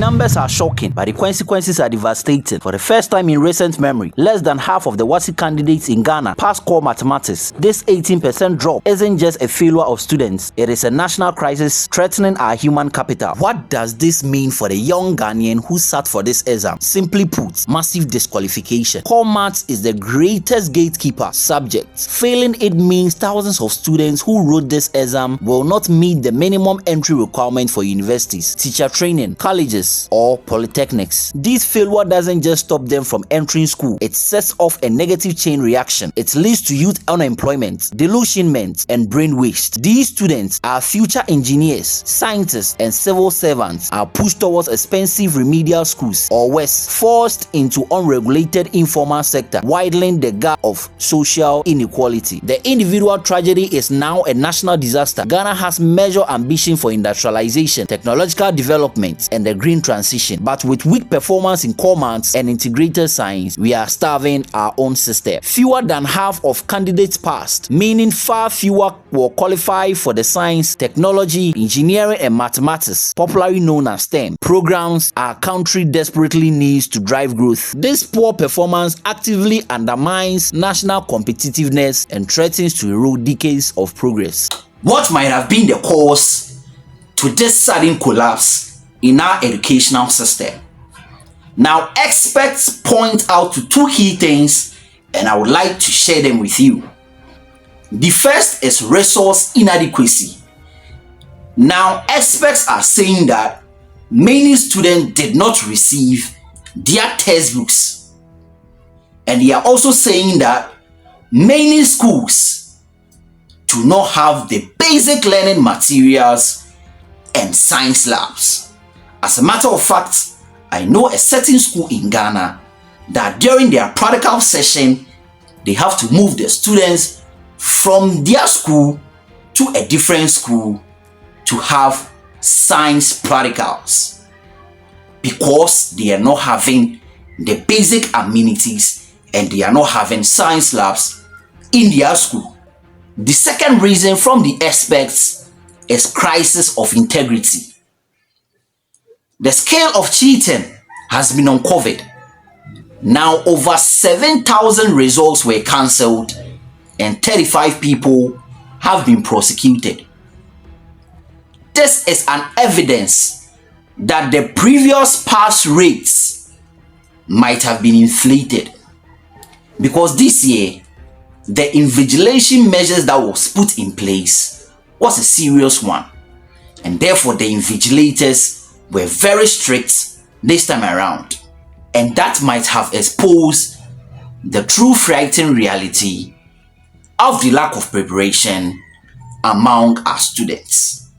numbers are shocking, but the consequences are devastating. For the first time in recent memory, less than half of the WASSCE candidates in Ghana pass core mathematics. This 18% drop isn't just a failure of students, it is a national crisis threatening our human capital. What does this mean for the young Ghanaian who sat for this exam? Simply put, massive disqualification. Core maths is the greatest gatekeeper subject. Failing it means thousands of students who wrote this exam will not meet the minimum entry requirement for universities, teacher training, colleges, or polytechnics. This failure doesn't just stop them from entering school, it sets off a negative chain reaction. It leads to youth unemployment, disillusionment, and brain waste. These students are future engineers, scientists, and civil servants are pushed towards expensive remedial schools or worse, forced into unregulated informal sector, widening the gap of social inequality. The individual tragedy is now a national disaster. Ghana has major ambition for industrialization, technological development, and the green transition, but with weak performance in core maths and integrated science, we are starving our own system. Fewer than half of candidates passed, meaning far fewer will qualify for the science, technology, engineering, and mathematics, popularly known as STEM, programs our country desperately needs to drive growth. This poor performance actively undermines national competitiveness and threatens to erode decades of progress. What might have been the cause to this sudden collapse in our educational system? Now, experts point out to two key things, and I would like to share them with you. The first is resource inadequacy. Now, experts are saying that many students did not receive their textbooks, and they are also saying that many schools do not have the basic learning materials and science labs. As a matter of fact, I know a certain school in Ghana that during their practical session, they have to move the students from their school to a different school to have science practicals because they are not having the basic amenities and they are not having science labs in their school. The second reason from the experts is crisis of integrity. The scale of cheating has been uncovered. Now over 7,000 results were cancelled and 35 people have been prosecuted. This is an evidence that the previous pass rates might have been inflated, because this year the invigilation measures that was put in place was a serious one, and therefore the invigilators were very strict this time around, and that might have exposed the true frightening reality of the lack of preparation among our students.